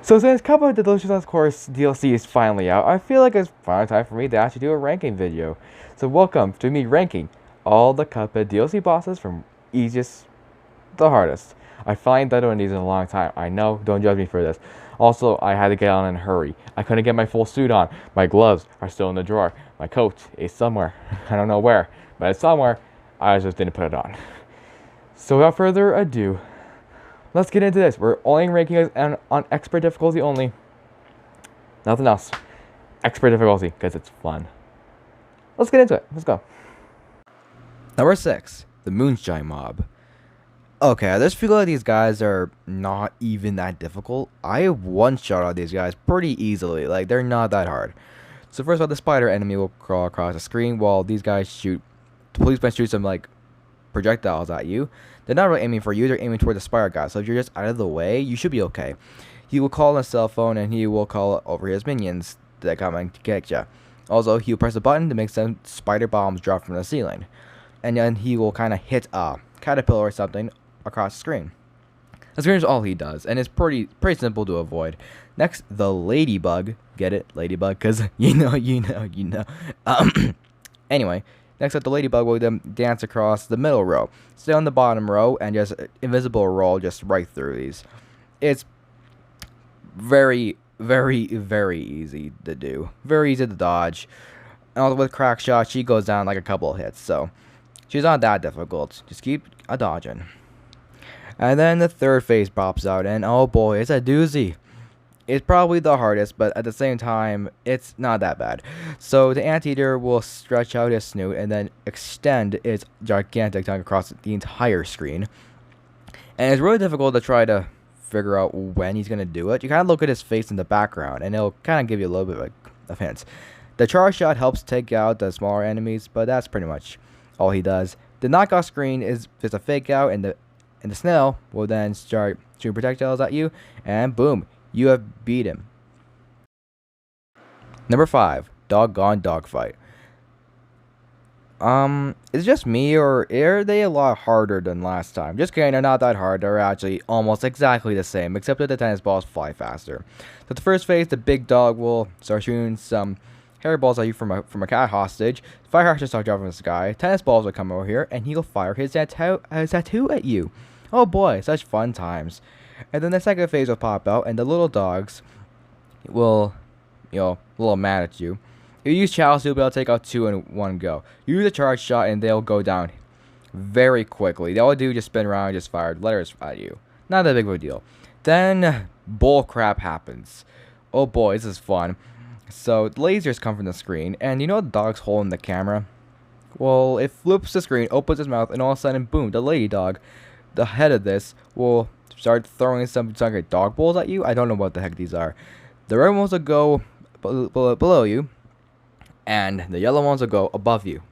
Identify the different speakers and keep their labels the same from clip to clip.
Speaker 1: So since Cuphead DLC is finally out, I feel like it's finally time for me to actually do a ranking video. So welcome to me ranking all the Cuphead DLC bosses from easiest to the hardest. I finally done one of these in a long time. I know, don't judge me for this. Also, I had to get on in a hurry. I couldn't get my full suit on. My gloves are still in the drawer. My coat is somewhere. I don't know where, but it's somewhere. I just didn't put it on. So without further ado, let's get into this. We're only ranking it on expert difficulty only. Nothing else. Expert difficulty, because it's fun. Let's get into it. Let's go. Number 6, the Moonshine Mob. Okay, I just feel like these guys are not even that difficult. I one-shot out these guys pretty easily. Like, they're not that hard. So first of all, the spider enemy will crawl across the screen while these guys shoot. The policeman shoots some, like, projectiles at you. They're not really aiming for you, they're aiming toward the spider guy. So if you're just out of the way, you should be okay. He will call on a cell phone and he will call over his minions that come and get you. Also, he'll press a button to make some spider bombs drop from the ceiling. And then he will kind of hit a caterpillar or something across the screen. The screen is all he does, and it's pretty simple to avoid. Next, the ladybug. Get it? Ladybug, because you know. Anyway, next up, the ladybug will then dance across the middle row. Stay on the bottom row, and just invisible roll just right through these. It's very, very, very easy to do. Very easy to dodge. And also with crack shot, she goes down like a couple of hits, so she's not that difficult. Just keep dodging. And then the third phase pops out, and oh boy, it's a doozy. It's probably the hardest, but at the same time, it's not that bad. So the anteater will stretch out his snoot and then extend its gigantic tongue across the entire screen. And it's really difficult to try to figure out when he's going to do it. You kind of look at his face in the background, and it'll kind of give you a little bit of hints. The charge shot helps take out the smaller enemies, but that's pretty much all he does. The knockoff screen is just a fake out, and the snail will then start shooting projectiles at you, and boom, you have beat him. Number 5, Doggone Dogfight. Is it just me, or are they a lot harder than last time? Just kidding, they're not that hard. They're actually almost exactly the same, except that the tennis balls fly faster. So the first phase, the big dog will start shooting some hairballs at you from a cat hostage. Fire archers start dropping from the sky. Tennis balls will come over here, and he'll fire his tattoo at you. Oh boy, such fun times. And then the second phase will pop out, and the little dogs will, a little mad at you. If you use Chalice, you'll be able to take out 2 in one go. You use a charge shot, and they'll go down very quickly. All they do is just spin around and just fire letters at you. Not that big of a deal. Then, bull crap happens. Oh boy, this is fun. So, lasers come from the screen, and you know the dog's holding the camera? Well, it flips the screen, opens its mouth, and all of a sudden, boom, the lady dog, the head of this, will start throwing some like dog balls at you. I don't know what the heck these are. The red ones will go below you, and the yellow ones will go above you.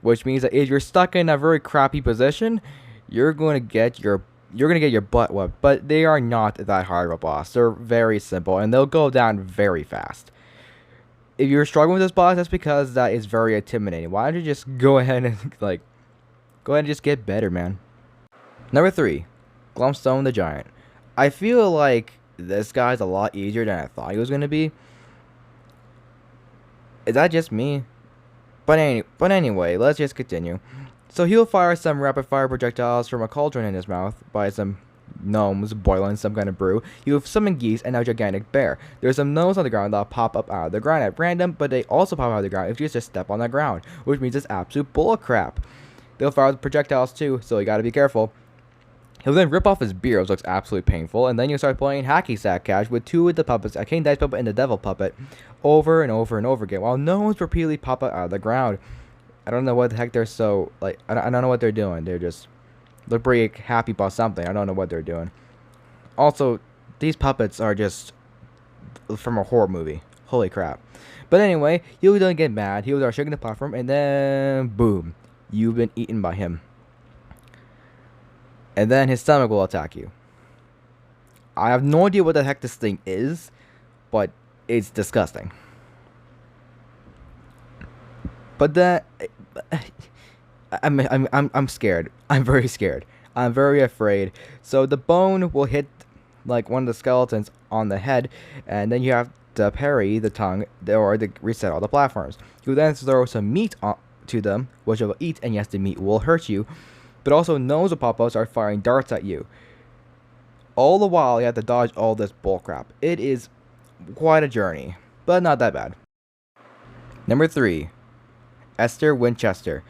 Speaker 1: Which means that if you're stuck in a very crappy position, you're gonna get your butt whipped. But they are not that hard of a boss. They're very simple, and they'll go down very fast. If you're struggling with this boss, that's because that is very intimidating. Why don't you just go ahead and just get better, man. Number 3, Glamstone the Giant. I feel like this guy's a lot easier than I thought he was going to be. Is that just me? But anyway, let's just continue. So he'll fire some rapid fire projectiles from a cauldron in his mouth by some gnomes boiling some kind of brew. You have summon geese and a gigantic bear. There's some gnomes on the ground that'll pop up out of the ground at random, but they also pop out of the ground if you just step on the ground, which means it's absolute bullcrap. They'll fire projectiles too, so you gotta be careful. He'll then rip off his beard, which looks absolutely painful, and then you'll start playing hacky sack cash with 2 of the puppets, a king dice puppet and the devil puppet, over and over and over again, while gnomes repeatedly pop out of the ground. I don't know what the heck they're so, I don't know what they're doing. They're pretty happy about something. I don't know what they're doing. Also, these puppets are just from a horror movie. Holy crap. But anyway, he'll then get mad. He'll start shaking the platform, and then, boom, you've been eaten by him. And then his stomach will attack you. I have no idea what the heck this thing is, but it's disgusting. But then I'm scared. I'm very scared. I'm very afraid. So the bone will hit like one of the skeletons on the head, and then you have to parry the tongue or to reset all the platforms. You then throw some meat to them, which will eat, and yes, the meat will hurt you, but also nose will pop out, start firing darts at you. All the while, you have to dodge all this bullcrap. It is quite a journey, but not that bad. Number 3, Esther Winchester.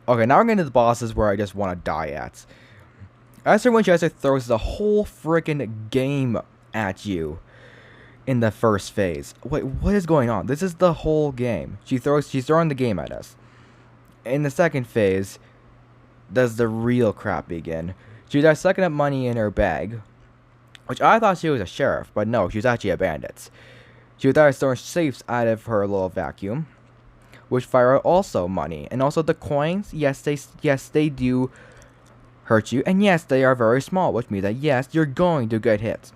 Speaker 1: Okay, now we're getting to the bosses where I just want to die at. Esther Winchester throws the whole freaking game at you in the first phase. Wait, what is going on? This is the whole game. She's throwing the game at us. In the second phase, does the real crap begin. She starts sucking up money in her bag, which I thought she was a sheriff, but no, she was actually a bandit. She would start throwing safes out of her little vacuum, which fire out also money, and also the coins. Yes, they do hurt you, and yes, they are very small, which means that yes, you're going to get hit.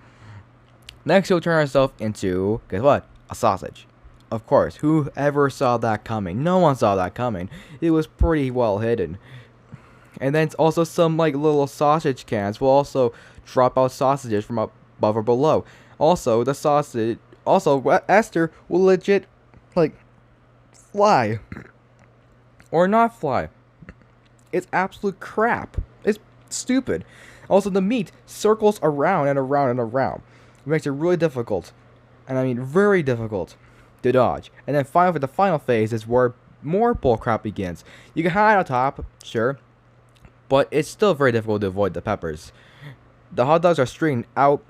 Speaker 1: Next, she'll turn herself into, guess what? A sausage. Of course, whoever saw that coming? No one saw that coming. It was pretty well hidden. And then also some like little sausage cans will also drop out sausages from above or below. Also, Esther will legit like fly or not fly. It's absolute crap. It's stupid. Also, the meat circles around and around and around. It makes it really difficult, and I mean very difficult, to dodge. And then finally, the final phase is where more bullcrap begins. You can hide on top, sure, but it's still very difficult to avoid the peppers. The hot dogs are streamed out,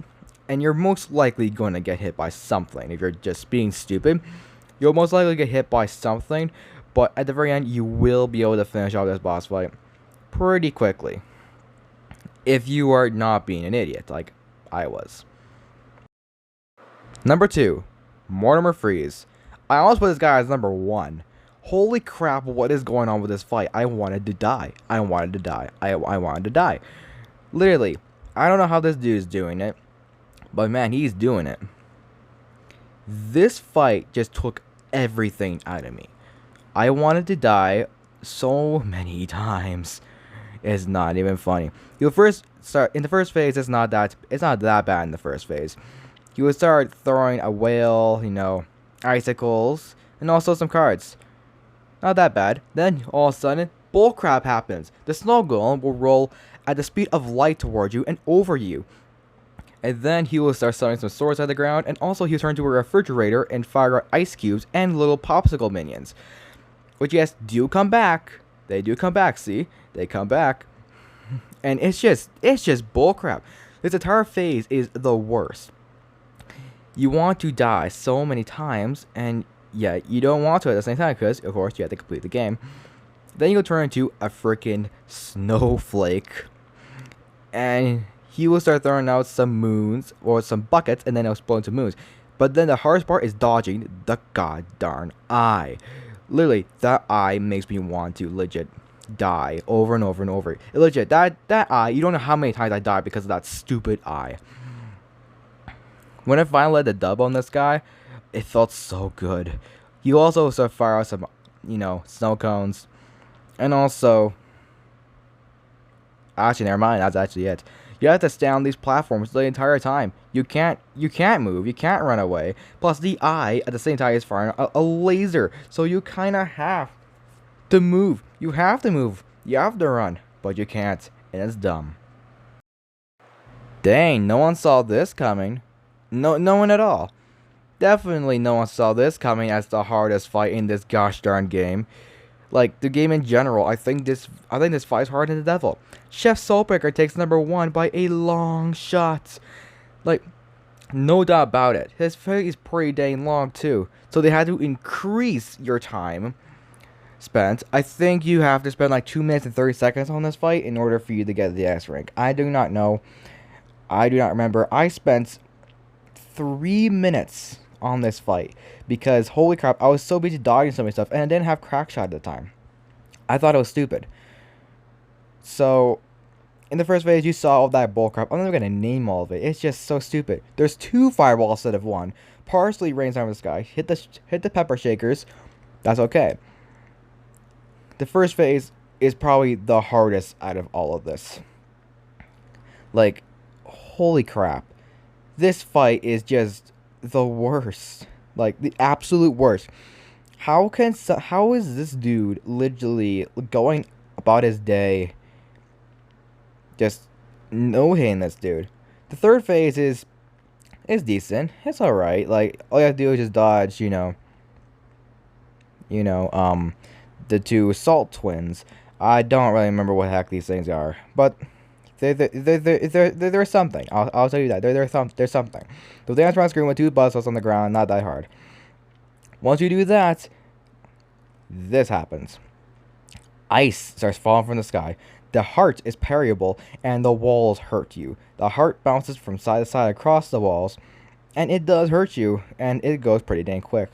Speaker 1: and you're most likely going to get hit by something. If you're just being stupid, you'll most likely get hit by something, but at the very end, you will be able to finish off this boss fight pretty quickly. If you are not being an idiot, like I was. Number 2, Mortimer Freeze. I almost put this guy as number 1. Holy crap, what is going on with this fight? I wanted to die. I wanted to die. I wanted to die. Literally, I don't know how this dude is doing it, but man, he's doing it. This fight just took everything out of me. I wanted to die so many times. It's not even funny. You'll first start in the first phase. It's not that bad in the first phase. You would start throwing a whale, icicles, and also some cards. Not that bad. Then all of a sudden, bullcrap happens. The snow golem will roll at the speed of light towards you and over you. And then he will start throwing some swords at the ground, and also he'll turn to a refrigerator and fire out ice cubes and little popsicle minions. Which yes, do come back. They do come back, see? They come back. And it's just bullcrap. This entire phase is the worst. You want to die so many times, and yeah, you don't want to at the same time because, of course, you have to complete the game. Then you'll turn into a freaking snowflake, and he will start throwing out some moons or some buckets, and then it'll explode into moons. But then the hardest part is dodging the goddamn eye. Literally, that eye makes me want to legit die over and over and over. Legit, that eye, you don't know how many times I died because of that stupid eye. When I finally let the dub on this guy, it felt so good. You also start fire out some, snow cones. And also, actually, never mind, that's actually it. You have to stay on these platforms the entire time. You can't move, you can't run away. Plus, the eye, at the same time, is firing a laser. So you kind of have to move. You have to move. You have to run. But you can't. And it's dumb. Dang, no one saw this coming. No one at all. Definitely no one saw this coming as the hardest fight in this gosh darn game. Like, the game in general, I think this fight's harder than the devil. Chef Soulbreaker takes number 1 by a long shot. Like, no doubt about it. His fight is pretty dang long, too. So they had to increase your time spent. I think you have to spend like 2 minutes and 30 seconds on this fight in order for you to get the S rank. I do not know. I do not remember. I spent 3 minutes on this fight because holy crap, I was so busy dodging so many stuff and I didn't have crack shot at the time. I thought it was stupid. So in the first phase you saw all that bullcrap. I'm not gonna name all of it. It's just so stupid. There's 2 fireballs instead of 1. Parsley rains down the sky. Hit the pepper shakers. That's okay. The first phase is probably the hardest out of all of this. Like, holy crap. This fight is just the worst. Like, the absolute worst. How is this dude literally going about his day just no-hitting this dude? The third phase is decent. It's alright. Like, all you have to do is just dodge, the two Salt Twins. I don't really remember what the heck these things are, but they're something. I'll tell you that. They're something. They'll dance around screen with two buzzsaws on the ground, not that hard. Once you do that, this happens. Ice starts falling from the sky. The heart is parryable, and the walls hurt you. The heart bounces from side to side across the walls, and it does hurt you, and it goes pretty dang quick.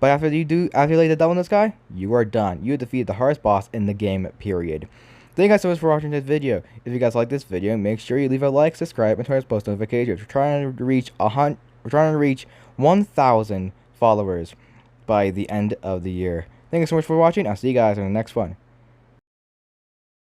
Speaker 1: But after you lay the devil in the sky, you are done. You defeat the hardest boss in the game, period. Thank you guys so much for watching this video. If you guys like this video, make sure you leave a like, subscribe, and turn on post notifications. We're trying to reach 1,000 followers by the end of the year. Thank you so much for watching. I'll see you guys in the next one.